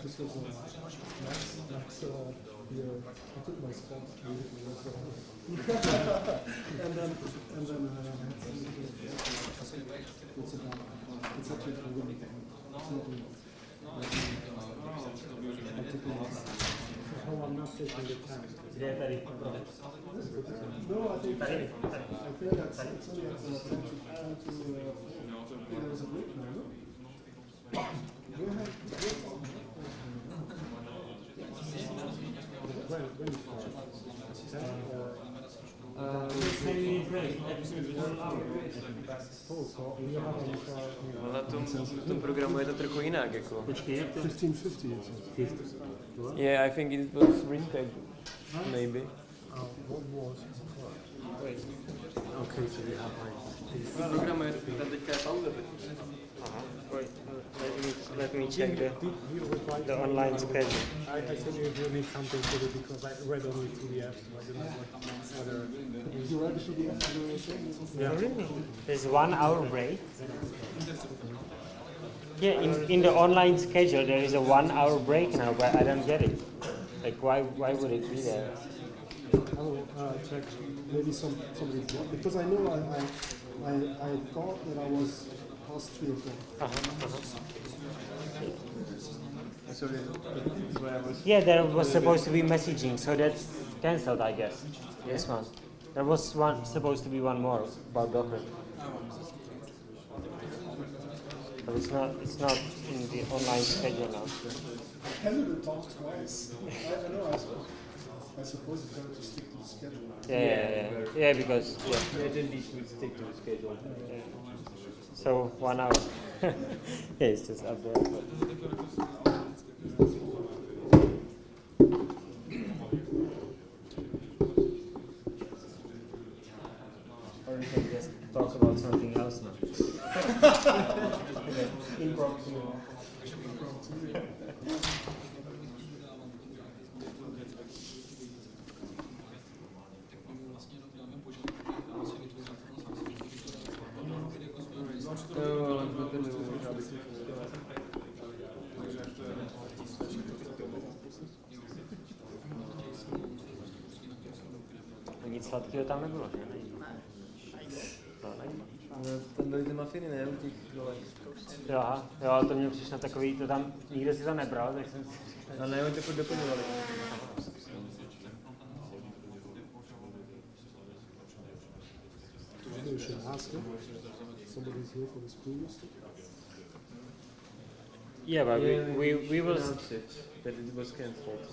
this was Max here. I took my spot. and then it's actually for women. Oh, I'm not taking the time. No, I think I feel that's it's only at the time to there was a break now, no? When you start? Ale v tom programu je to trochu jinak, jako. 1550. Yeah, I think it was rescheduled, maybe. What was? Wait. Okay, so you have V programu je tam teďka je pauza. Wait, let me check the online schedule. I said you need something to do because I read only PDF, so I didn't know whether. You read the PDF? Yeah. Really? There's 1 hour break? Yeah, in the online schedule there is a 1 hour break now, but I don't get it. Like, why would it be there? Oh, check. Maybe somebody blocked because I know I thought that I was past 3 o'clock. Yeah, there was supposed to be messaging, so that's cancelled, I guess. This one. There was supposed to be one more about Docker. But it's not in the online schedule now. Hasn't been talked twice. I know. I suppose it's going to stick to the schedule. Yeah, because The attendees would stick to the schedule. yeah. So 1 hour. Yeah, it's just up there. Or we can just talk about something else now. Impromptu. Nic sladkého tam nebylo, že? Tam byly ty mafiny, ne? U těch dole. Jo, to mě přišlo takový, to tam, nikdo si to nebral, tak jsem si... A ne, oni to furt doplňovali. You should ask him. Somebody's here for this previous. Yeah, but we will... announce it, that it was cancelled.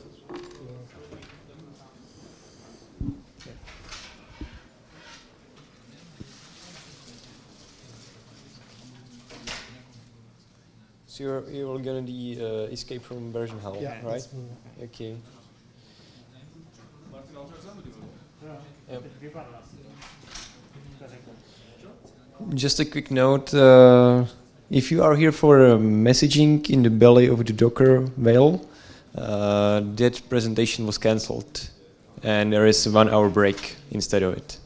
So you're gonna escape from version hell, right? Okay. Just a quick note, if you are here for messaging in the belly of the Docker whale, that presentation was cancelled and there is a 1 hour break instead of it.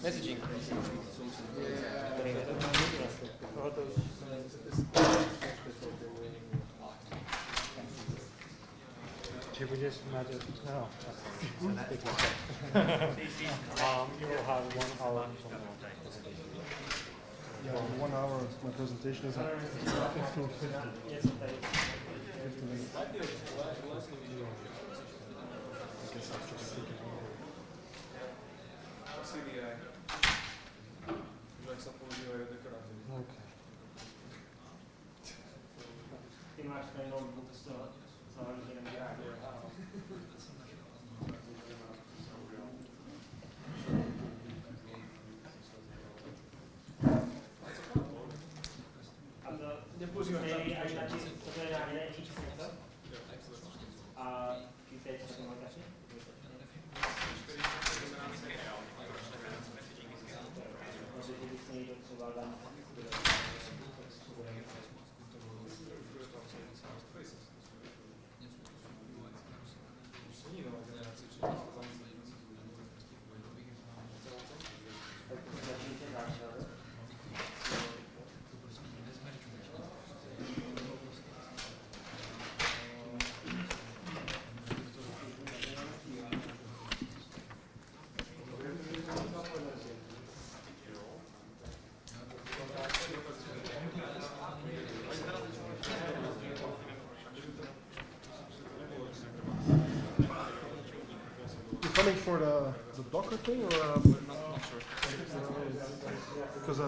Messaging. Should we just imagine? No. You will have 1 hour from now. Yeah, 1 hour. My presentation is at 15:50. Yes, 15 minutes. I guess I should stick it on. Okay. Ty máš ten notebook založený jak? A to stejný až na číslo, to je na jiné číslo, co? A číslo je číslo taky? Może kiedyś nie idą trzeba dać. coming for the Docker thing, or Not sure. because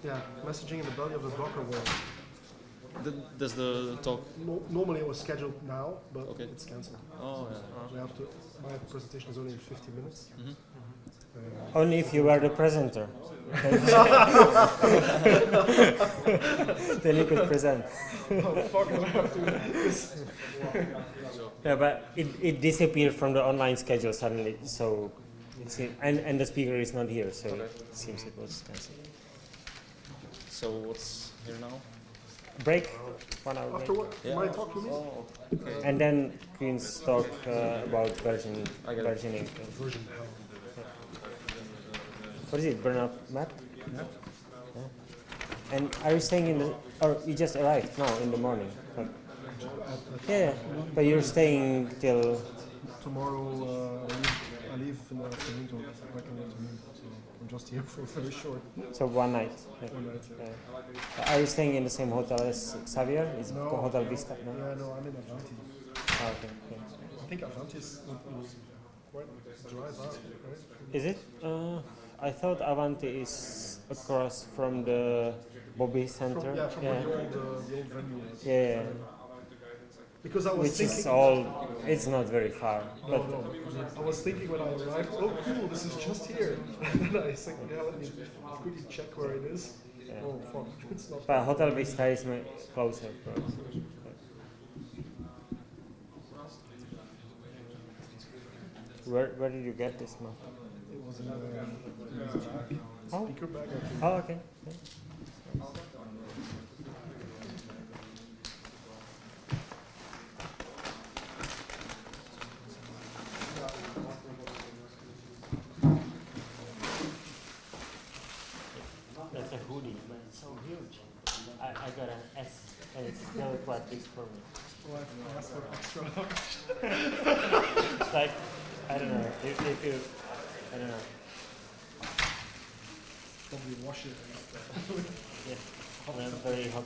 yeah, messaging in the belly of the Docker world. Does the talk? Normally it was scheduled now, but Okay. it's cancelled. Oh yeah. We have to. My presentation is only in 50 minutes. Only if you were the presenter. Then you could present. Oh fuck! I have to. Yeah, but it disappeared from the online schedule suddenly, so it seems, and the speaker is not here, so Okay. it seems it was cancelled. So what's here now? Break, 1 hour After break. what? My talk, you mean? Oh, okay. And then Queen's talk about versioning. I get it. Versioning. Version. What is it, burnout map? Yeah. And are you staying in the, or you just arrived now in the morning? Like, yeah, but you're staying till, Tomorrow I leave in the afternoon, back in the afternoon. So I'm just here for very short. so one night. Like, One night. yeah. Are you staying in the same hotel as Xavier? Is it No. Hotel Vista? No? Yeah, no, I'm in Avanti. Ah, okay. Yeah. I think Avanti is quite drive out, right? Is it? I thought Avanti is across from the Bobby Center. From the old venue. Yeah. Because I was Which thinking. is all, it's not very far. No, But no. I was thinking when I arrived, oh cool, this is just here. And then I said, yeah, let me quickly check where it is. Yeah. Oh fuck, it's not. But Hotel Vista is closer. Where did you get this map? It was in the bag. Oh. Speaker bag, I think. Oh, okay. Yeah. That's a hoodie, but it's so huge. I got an S, and it's still quite big for me. Oh, I asked for extra. It's like, I don't know, if you, I don't know. Probably wash it. Yeah, and I'm very hot.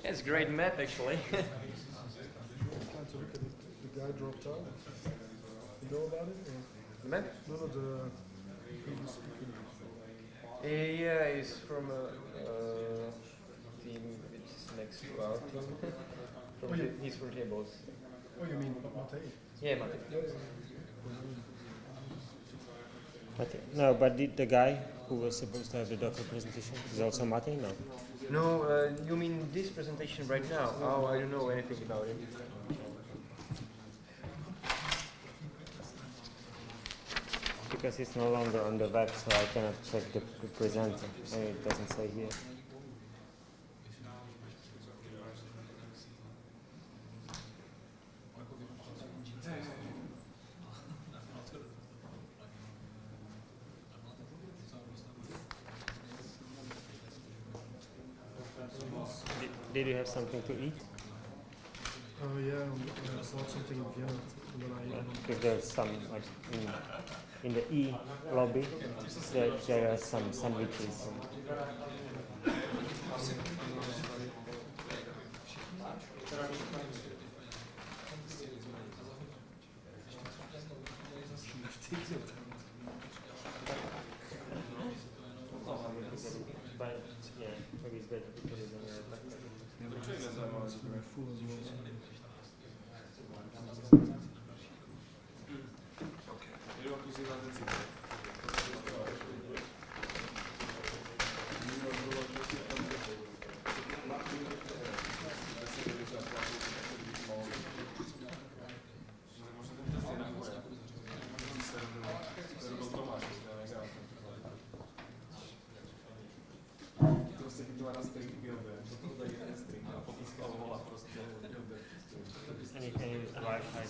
It's a great map, actually. Plan to look at it. The guy dropped out. You know about it? Or? Map? No, no, the previous speaker. Yeah, he's from a team which is next to our team. He's from Jebos. Oh, you mean Matei? Yeah, Mate. No, but the guy who was supposed to have the Docker presentation is also Martin? No. No, you mean this presentation right now? Oh, I don't know anything about it. Because it's no longer on the web, so I cannot check the presenter. And it doesn't say here. Did you have something to eat? Yeah, I bought something in Vienna, and then I Because there's some like in the E lobby. There are some sandwiches. But yeah, maybe it's better to put it in your backpack. full as well. And you can use the Wi-Fi.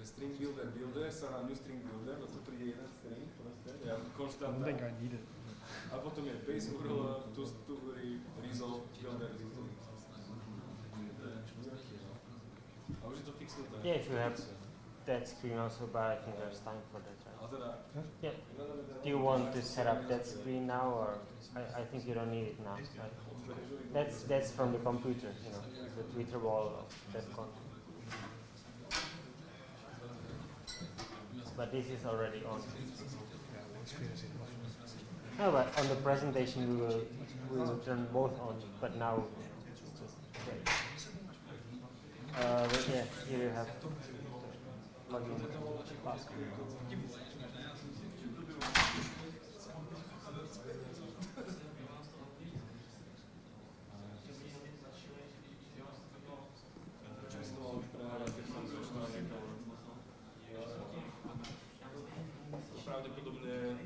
String builder sa na new string builder, to príde jeden string, proste, ja konštantná. I don't think I need it. A potom je base URL, to resolve, builder, resolve. A už je to fixnuté. Yeah, if you have that screen also, but I think there's time for that, right? A teda, Yeah. Do you want to set up that screen now, or I think you don't need it now, right? That's from the computer, you know, the Twitter wall of DevConf. But this is already on. No, but on the presentation we will turn both on, but now it's just great. But yeah, here you have login password. pravdepodobne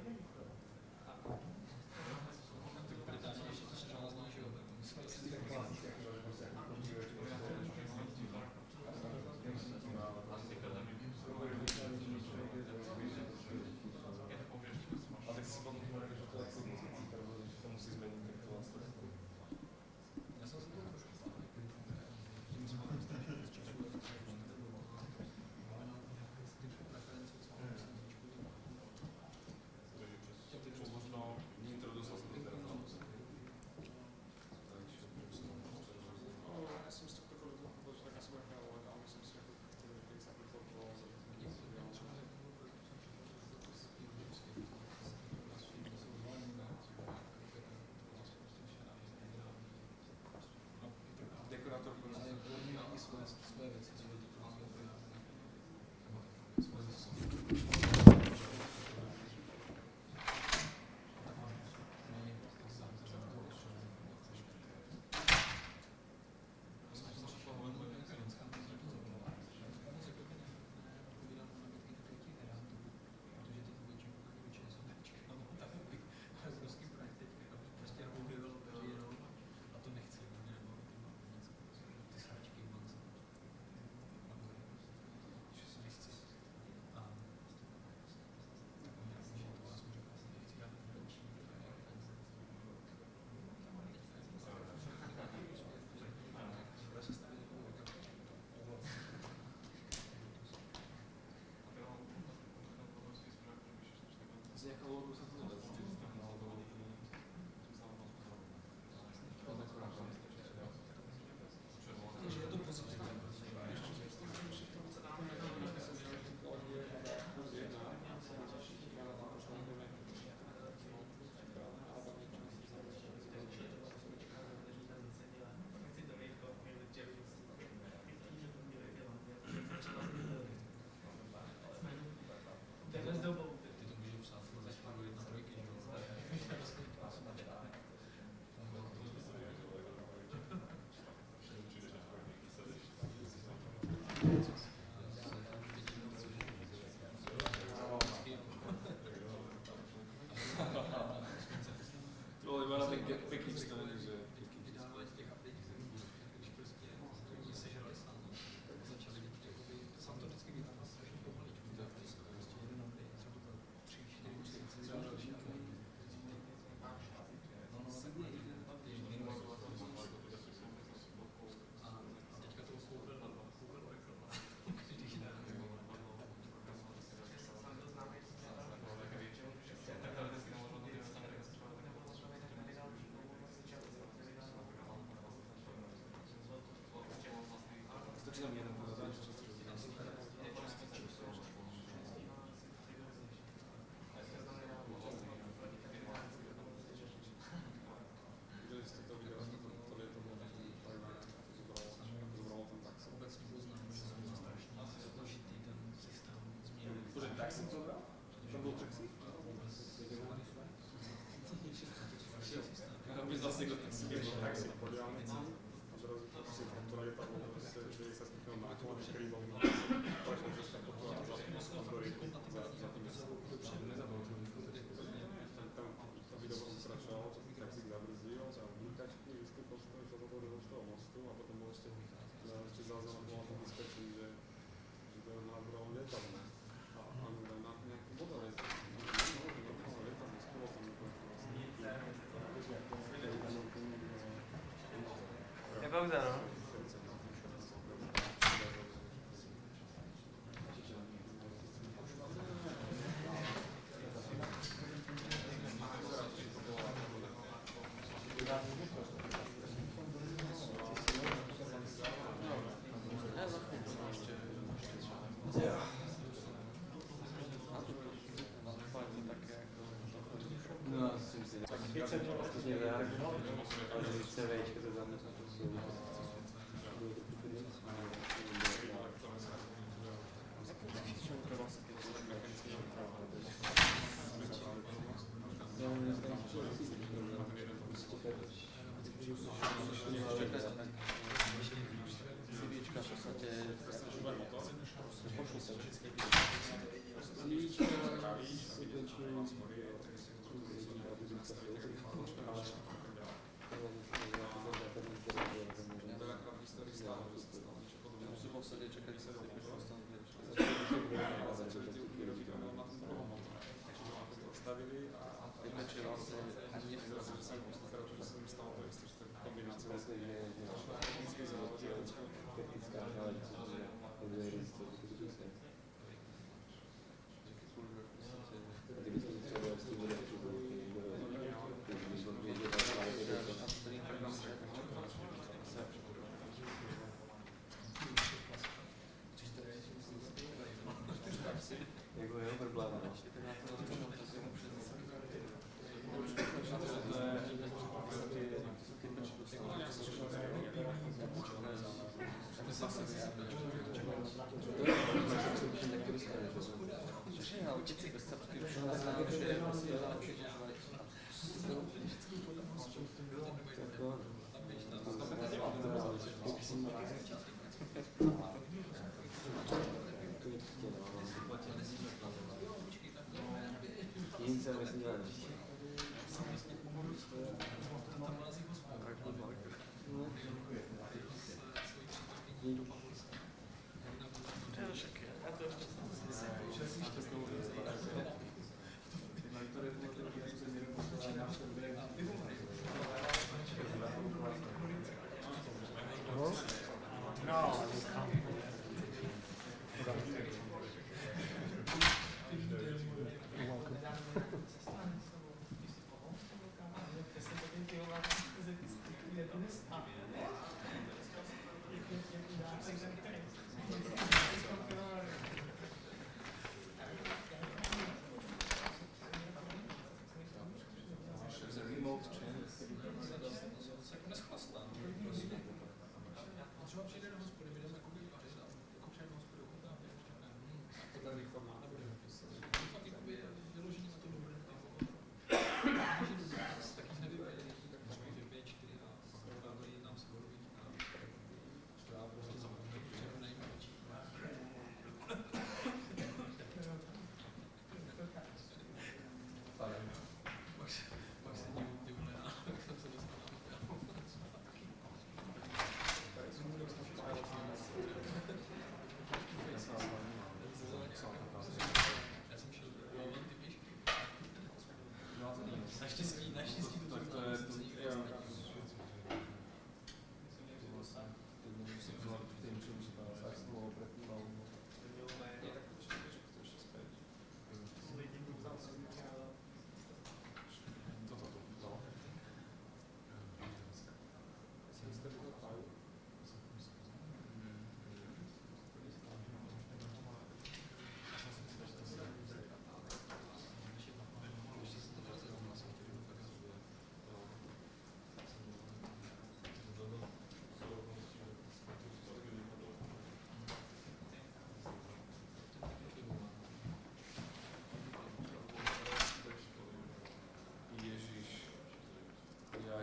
pěkný vztahy, že stačí tam jeden pořád, tak jsem to bral? Tam byl taxi? Já bych zase někdo taxi podíváme si a zrazu si faktura je tam, že se styknul náklad, který byl na takže že se potom za Pandory za tím tam video pokračoval, taxík zabrzdil, za vlíkačky, vystupil z toho mostu a potom byl ještě záznam na tom dispečí, že to nabralo lietadlo. Na nějaký model je je pauza, no?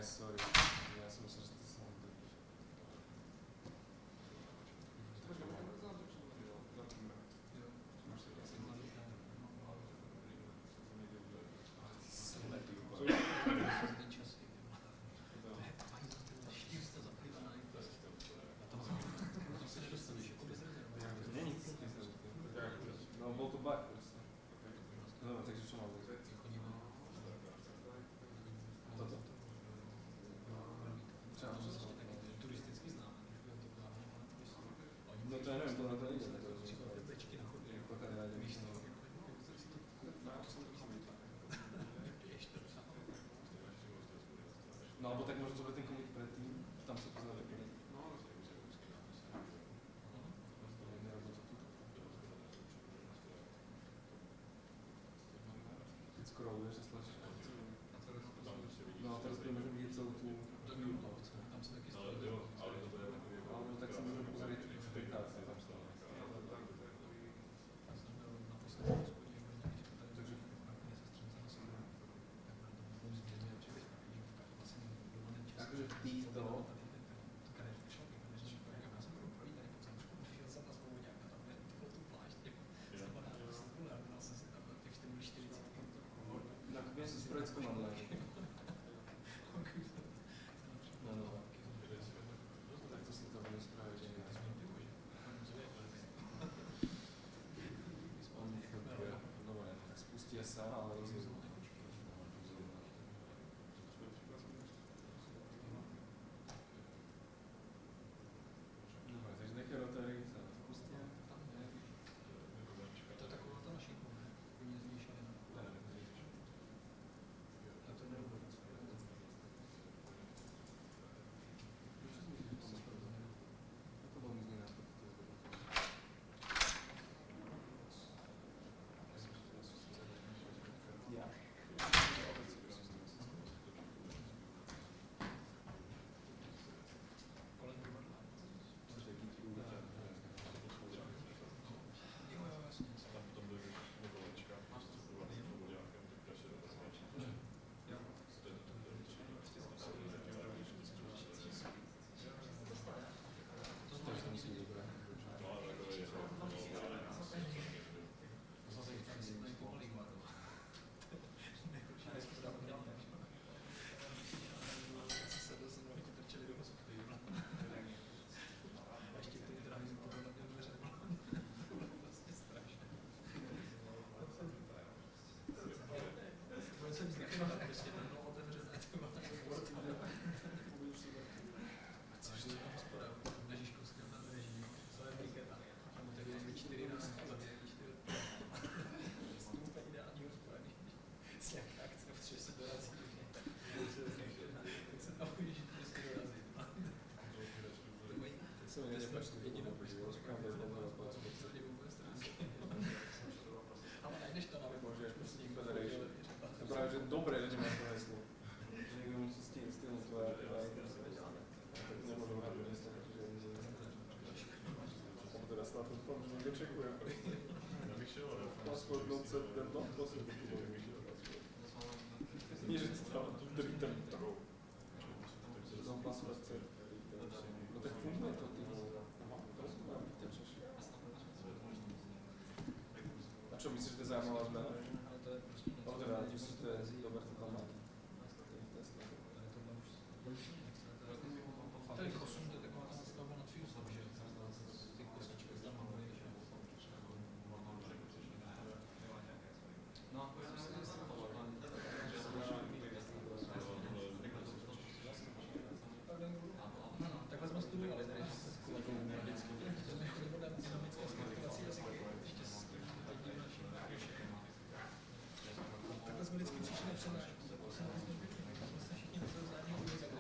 sorry. Já jsem myslel, že to jsem... No, byl to bug prostě. No, takže co mám dělat? Toto. Třeba turisticky znám. No to já nevím, to na to nejde. Pokud nenájdem víš to. No, alebo tak možná to bude ten komik predtým, tam se pozná taky. Teď scrolluješ a slyšíš. No a teraz můžeme vidět celou tu výuku. Tam se taky scrolluje. Ale tak si můžeme pozrieť prezentácie. Tam se akože týto tak mě se spravit zkoumám. No. Tak to si to bude spravit, že Dobre, tak spustia sa, ale rozhodnú. Dobre, takže nejaké rotory sa spustia. To je taková ta naší kůže, hodně zvýšená. A to nebude. To bylo mi změna. Ja. Právě, že dobré, že nemáš to heslo. Že někdo musí stihnout tvoje tak nemůžu hrát, že teda snad to fakt, že někdo čekuje. Password not set, ten not possible. Nie, že to tam drýtem trou. Tam password set. No tak funguje to, ty a čo, myslíš, že to je zajímavá zmena? Ale teda, myslíš, že to je dobré, to tam má. Tady 8 to je taková ta nastavba nad Fuselem, že ty kostičky tam máme. No, já jsem si myslel, takhle jsme studovali tady. Dynamické skriptovací jazyky, ještě s jedním naším řešením. Takhle jsme vždycky přišli na přednášku. Jsme se všichni na to vzájemně uvěděli, že to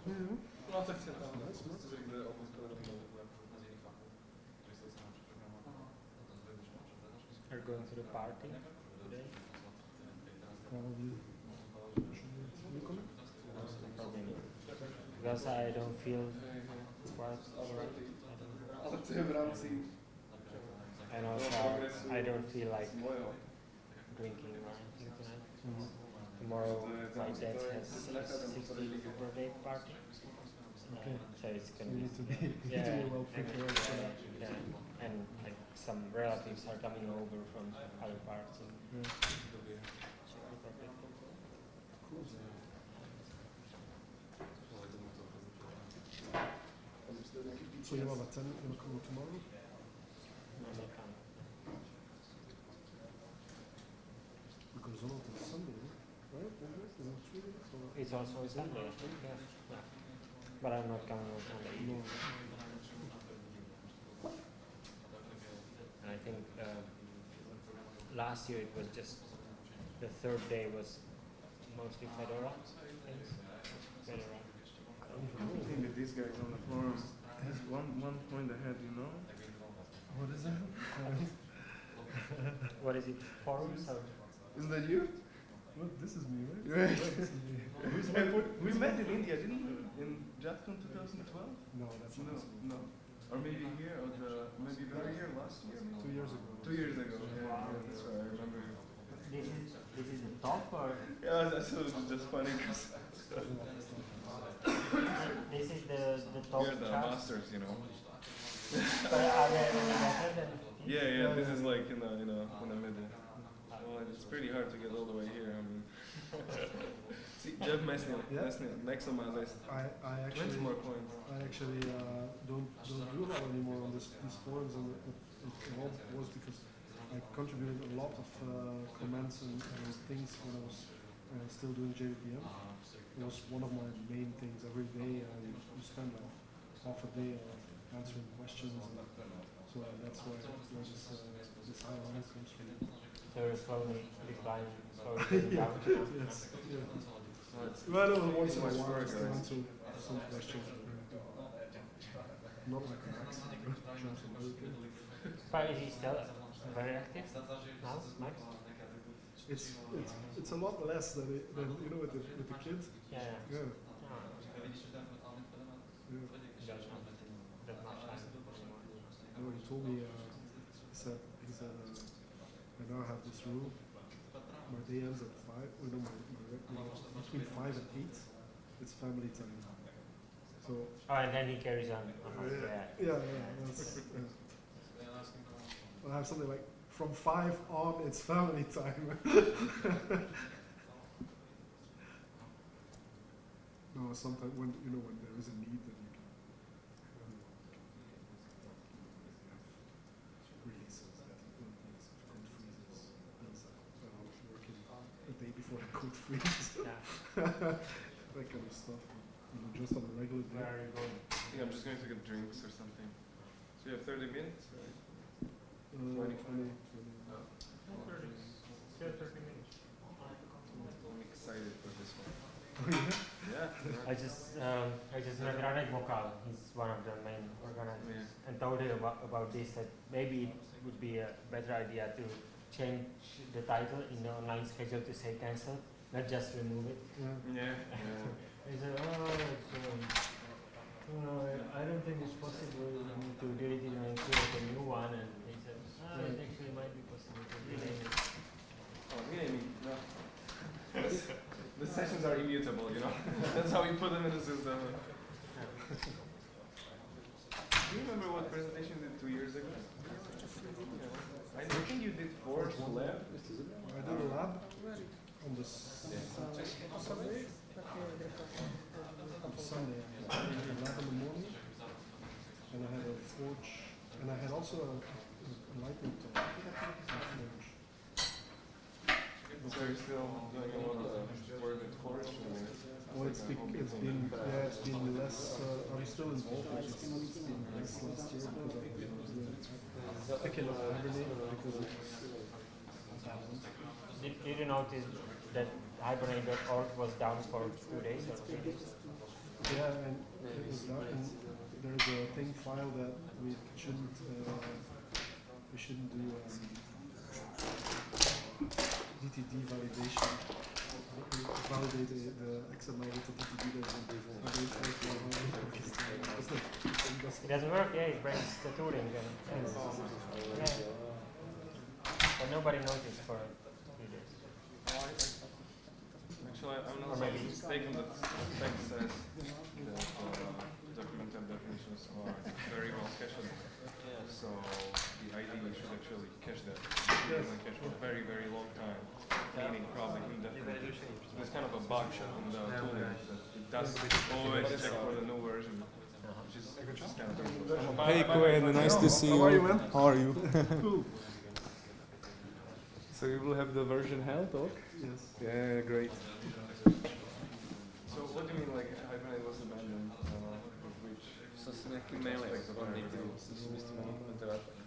No tak się tam. Nice, nice. Gdy obóz programowy web. Are you going to the party today? Probably. You coming? Probably not. Because I don't feel quite alright. Ale to je v rámci And also I don't feel like svojho. drinking or anything tonight. Tomorrow my dad has his 60th birthday party. Okay. So it's So gonna you be need to be, yeah, well prepared for that. yeah, and like some relatives are coming over from other parts in Czech Republic. Cool. So you have a 10 in tomorrow? No, they can't. Because on it's Sunday, right? Is it 3 days? Or? It's also a Sunday, I think, yeah. But I'm not coming on Sunday. No. And I think last year it was just the third day was mostly Fedora things. Fedora. I think that these guys on the forum has one point ahead, you know? What is that? What is it? Forums or? Isn't that you? Look, this is me, right? Right. This is me. We met in India, didn't we? In DevConf 2012? No, that's No, not no. Or maybe here, or maybe the year last year? 2 years ago. 2 years ago. Yeah, that's right. I remember. This is the top or? Yeah, that's just funny because This is the top we're the chart. masters, you know. But are they any better than? Yeah. This is like in the middle. Well, it's pretty hard to get all the way here. I mean, see, Jeff Mesnil, Yeah. next on my list. I 20 actually more points. don't do a lot anymore on these forums, and it all was because I contributed a lot of comments and things when I was still doing JVM. It was one of my main things. Every day I spend like half a day answering questions, and so that's where this high rank comes from. So you're slowly declining, slowly going down. Yes. Yeah. Well, it's Well, no, once in a much while I work, still guys. answer some questions. Not like Max. But is he still very active now, Max? It's a lot less than you know with the kids. Yeah. Yeah. Oh, Yeah. he doesn't have that much time anymore. No, he told me he said I now have this rule. My day ends at 5. Or no, between 5 and 8, it's family time. So Oh, and then he carries on. yeah. That's, I have something like from 5 on, it's family time. No, sometimes when there is a need that you can releases that don't need code freezes. Working a day before the code freezes. Yeah. That kind of stuff. Just on a regular day. Where are you going? I think I'm just going to get drinks or something. So you have 30 minutes, right? 20. Still 30 minutes. I'm excited for this one. Yeah. I just met Radek Vokal. He's one of the main organizers, and told him about this. That maybe it would be a better idea to change the title in the online schedule to say cancel, not just remove it. Yeah. He said, I don't think it's possible to delete it and create a new one. And he said, it actually might be possible to rename it. Oh, yeah, no. The sessions are immutable, you know. That's how we put them in the system. Do you remember what presentation you did 2 years ago? I think you did Forge Lab. I did a lab on the Sunday. Sunday, I did a lab in the morning, and I had a Forge, and I had also a lightning talk on Forge. So you're still doing a lot of work with Forge? Well, it's been less. I'm still involved, but it's been less last year because I cannot hibernate because it's balance. Did you notice that Hibernate.org was down for 2 days or 3 days? Yeah, and there's a thing file that we shouldn't do DTD validation. Validate the XML with the DTD It doesn't work, yeah, it breaks the tooling and yeah. But nobody noticed for 3 days. Actually, I'm Or not maybe- mistaken that spec says that document type definitions are very well cached. So the IDE should actually cache that. It doesn't cache for a very, very long time, meaning probably indefinitely. So there's kind of a bug in the tooling that it does always check for the new version, which is kind of dangerous. Hey, Quinn, nice to see you. How are you, man? How are you? Cool. So you will have the version hell talk? Yes. Yeah, great. So what do you mean like Hibernate was abandoned? Which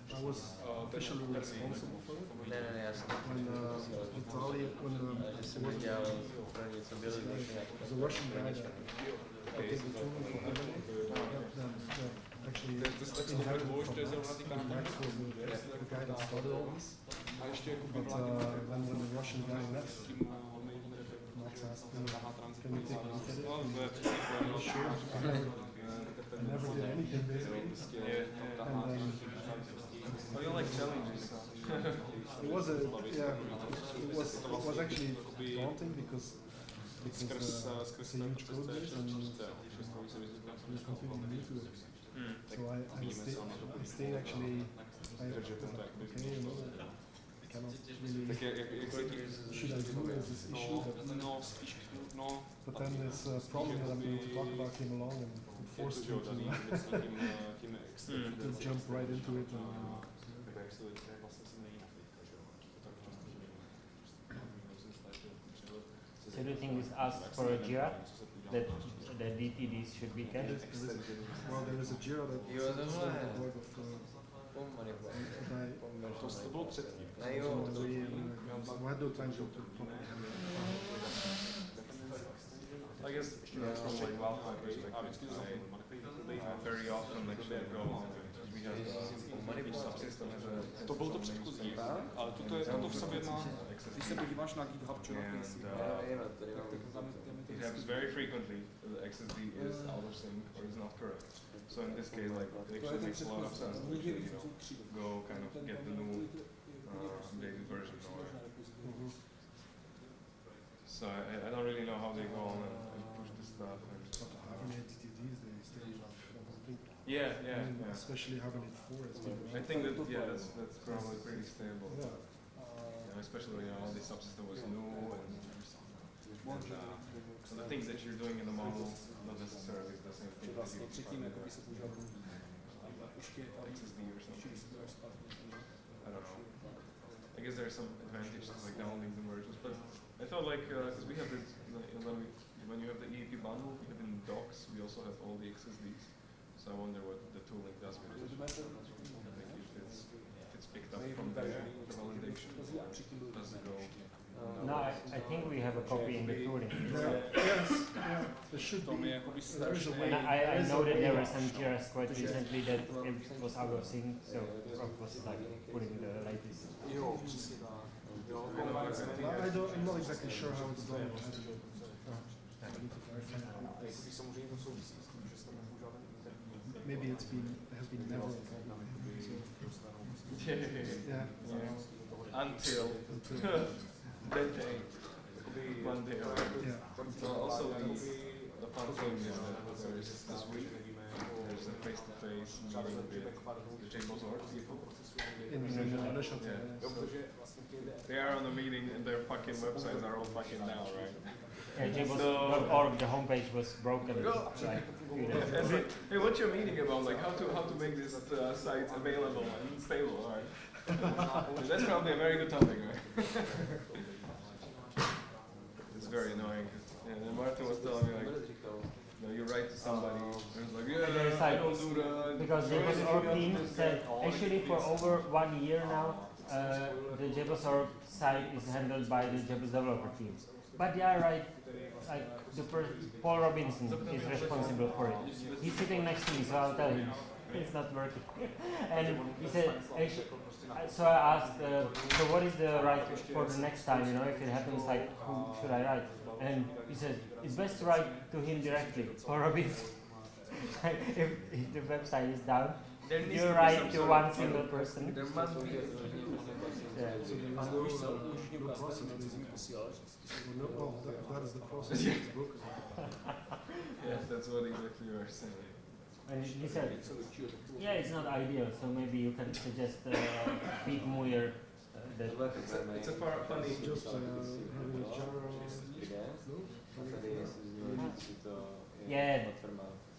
I was officially responsible for it. When Italy, when the Russian guy that did the tooling for Hibernate, actually inherited from Max was the guy that started all this. But when the Russian guy left, Max asked me, can you take a look at it? And I was sure. I never did anything basically. And Oh, you like challenges? it was it was actually daunting because it's a huge code base and there's completely new to it. So I stayed actually. Okay, you know, I cannot really. Should I do this issue? But then this problem that I'm going to talk about came along and forced me to jump right into it. So do you think this asks for a Jira that the DTDs should be cached? Well, there is a Jira that is on the board of why do time to I guess from like wildfire perspective, I very often actually go we have each subsystem has a To bylo to předchozí, ale toto v sobě má, když se podíváš na GitHub články, it happens very frequently that the XSD is out of sync or is not correct. So in this case, like it actually makes a lot of sense to actually, go kind of get the new updated version or. So I don't really know how they go on and push this stuff. And Hibernate DTDs, they still yeah. Especially Hibernate 4 is still. I think that that's probably pretty stable. Yeah. Especially all the subsystem was new and so the things that you're doing in the model not necessarily the same thing that you XSD or something. I don't know. I guess there's some advantage to like downloading the versions, but I felt like because we have this when you have the EAP bundle, we have in docs, we also have all the XSDs. So I wonder what the tooling does with it. Like if it's picked up from there, the validation, does it go? No, I think we have a copy in the tooling. Yes, yeah, there should be. There is a way. And I know that there were some Jiras quite recently that it was out of sync, so Rob was like putting the latest. I'm not exactly sure how it's done. I need to clarify. Maybe it has been never a problem. Yeah. Until that day, one day. So also the fun thing is that there is this week there's a face-to-face meeting with the JBoss.org people. In Indonesia. Yeah. So they are on the meeting and their fucking websites are all fucking down, right? Yeah, JBoss.org, the homepage was broken like a few days ago. It's like, hey, what's your meeting about? Like how to make this site available and stable, right? That's probably a very good topic, right? It's very annoying. Yeah, and Martin was telling me like, you write to somebody, and it's like, yeah, I don't do that. Because JBoss.org team said, actually for over 1 year now, the JBoss.org site is handled by the JBoss developer team. But yeah, right, Paul Robinson is responsible for it. He's sitting next to me, so I'll tell him it's not working. And he said, so I asked, so what is the right for the next time? You know, if it happens, like who should I write? And he says it's best to write to him directly, Paul Robinson. if the website is down, you write to one single person. There must be. Yeah. So there is no process. No, that is the process. Yeah. It's broken. Yes, that's what exactly you are saying. And he said, yeah, it's not ideal, so maybe you can suggest Pete Muir. That It's a funny. Just having a Jira.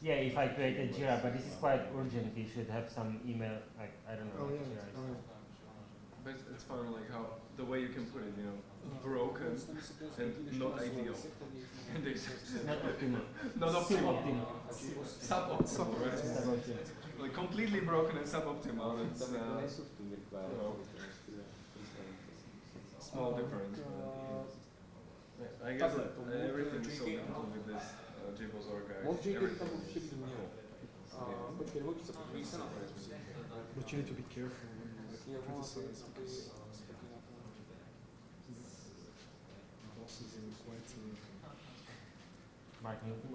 Yeah, if I create a Jira, but this is quite urgent. You should have some email, like I don't know. Oh yeah. Jira is. Oh, yeah. But it's fun, like how the way you can put it, you know, broken and not ideal. And they say, Not optimal. not optimal. Suboptimal. Suboptimal, right? Suboptimal. Like completely broken and suboptimal. It's you know, small difference. But I guess everything is so difficult with this JBoss archive. But you need to be careful when you criticize because bosses are quite Mark Newton,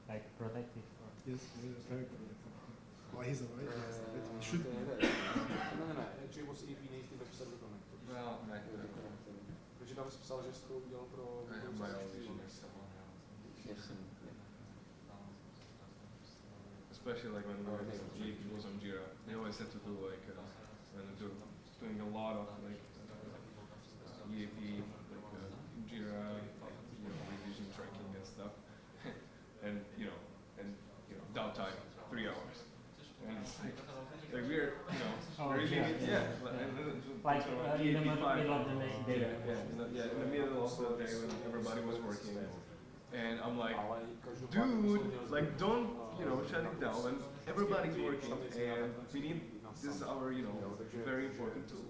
like protective. yes, very protective. Well, he's alright. He should be. Well, Takže tam jsi psal, že jsi to udělal pro... I have my own issues. Especially like when we was on Jira, they always had to do like when they're doing a lot of like EAP, like Jira, revision tracking and stuff, and downtime 3 hours, and it's like we're really Like in the middle of the day. in the middle of the day when everybody was working, and I'm like, dude, like don't shut it down when everybody's working, and we need this is our very important tool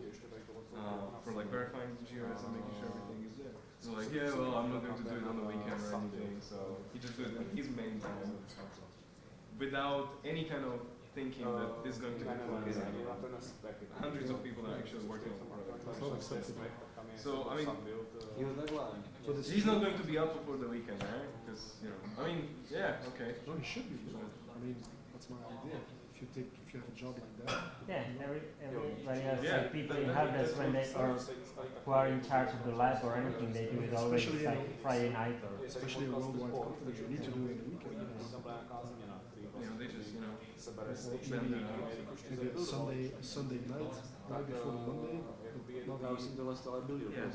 for like verifying Jiras and making sure everything is there. So like, yeah, well, I'm not going to do it on the weekend or anything, so he just did it in his main time without any kind of thinking that this is going to be fun. Hundreds of people are actually working on the product. So I mean, he's not going to be up before the weekend, right? Because I mean, yeah, okay. No, he should be. I mean, that's my idea. If you have a job like that. Yeah, everybody has like people in helpdesk when they or who are in charge of the lab or anything, they do it always like Friday night or. Especially a worldwide company, you need to do it in the weekend. They just Maybe a Sunday night, right before the Monday. Yes.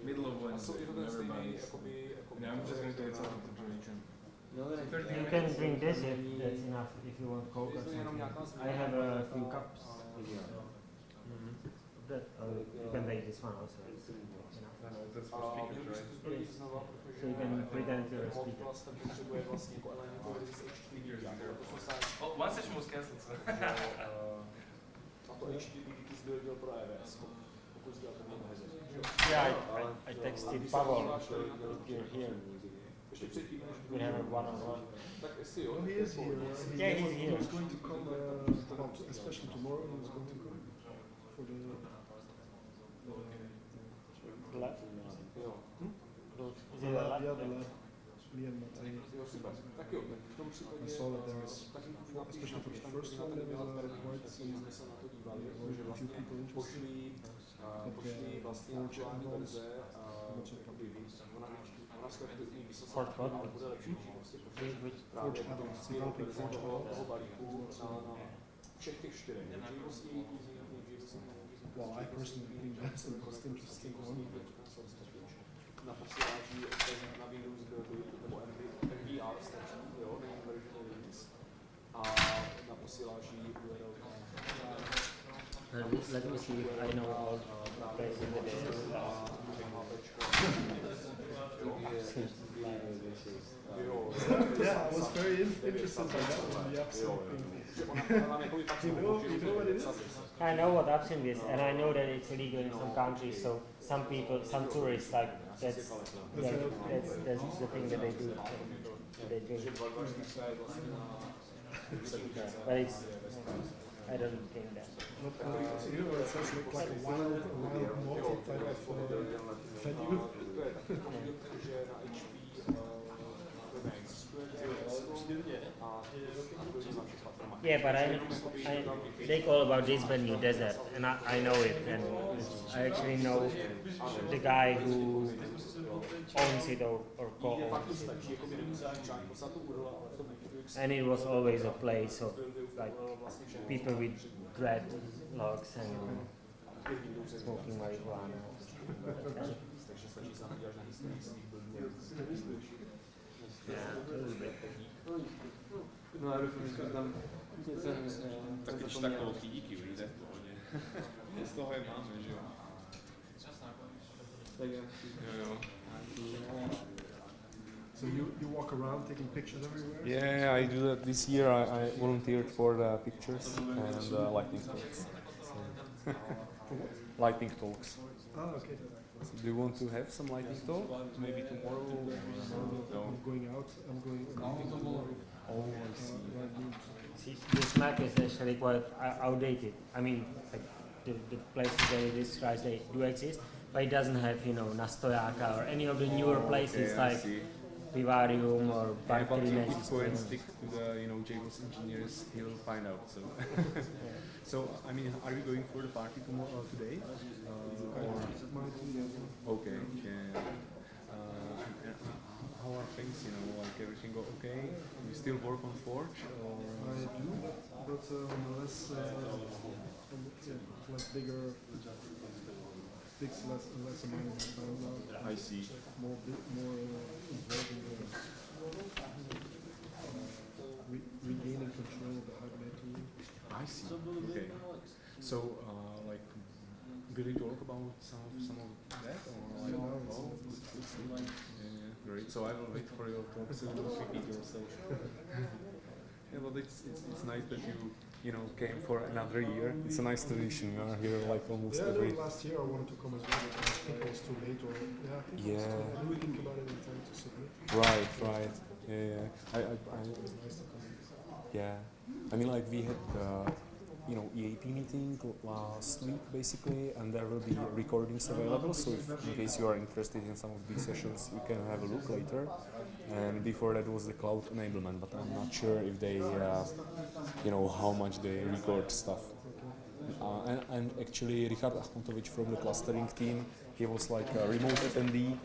Middle of Wednesday, everybody's. I'm just going to get something to drink. You can drink this if that's enough. If you want Coke or something. I have a few cups. That, you can make this one also. That's for speakers, right? So you can pretend you're a speaker. Oh, one session was cancelled. Yeah, I texted Pavel if you're here. We have a one-on-one. Oh, he is here. Yeah, he's here. He was going to come, especially tomorrow, he was going to come for the lab. Is it a lab? Yeah, the lab. Me and Matej. I saw that there is, especially for the first one, there was quite some, a few people interested. But Forge add-ons, not so popular. Forge what? Forge add-ons, developing Forge add-ons. Well, I personally think that's the most interesting one. Let me see if I know all places in the day. Yeah, I was very interested by that one, the absinthe thing. You know what it is? I know what absinthe is, and I know that it's illegal in some countries. So some people, some tourists, like that's the thing that they do. They drink. Yeah, but it's I don't think that. You know, it sounds like a wild malt type of venue. Yeah, but they call about this venue desert, and I know it, and I actually know the guy who owns it or co-owns it. And it was always a place of like people with dreadlocks and smoking marijuana. No, já doufám, že tam Taky takovou díky, víte, v pohodě. z toho je máme, že jo? Tak jo. So you walk around taking pictures everywhere? Yeah, I do that. This year I volunteered for the pictures and lightning talks. So lightning talks. Ah, okay. So do you want to have some lightning talk? Maybe tomorrow? I'm going out. I'm going tomorrow. Oh, I see. See, this map is actually quite outdated. I mean, like the places that it describes, they do exist, but it doesn't have, you know, Nastojaka or any of the newer places like Vivarium or Yeah, but if Bartolina's. go and stick to the, JBoss engineers, he will find out. So, so I mean, are we going for the party tomorrow today? Okay. Yeah. How are things? Like everything go okay? You still work on Forge? Or? I do, but less bigger, less amount of time now. I see. More involved in regaining control of the hardware tool. I see. Okay. So, like, will you talk about some of that, or like? Great. So I will wait for your talk, so you will repeat yourself. Yeah, but it's nice that you came for another year. It's a nice tradition. You are here like almost every. Last year I wanted to come as well, but I think it was too late. Or I didn't think about it in time to submit. Right. Yeah. Yeah. I mean, like we had EAP meeting last week basically, and there will be recordings available. So if, in case you are interested in some of these sessions, you can have a look later. And before that was the cloud enablement, but I'm not sure if they, how much they record stuff. And actually, Richard Achmatovich from the clustering team, he was like a remote attendee,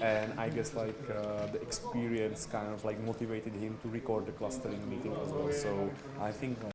and I guess like the experience kind of like motivated him to record the clustering meeting as well. So I think.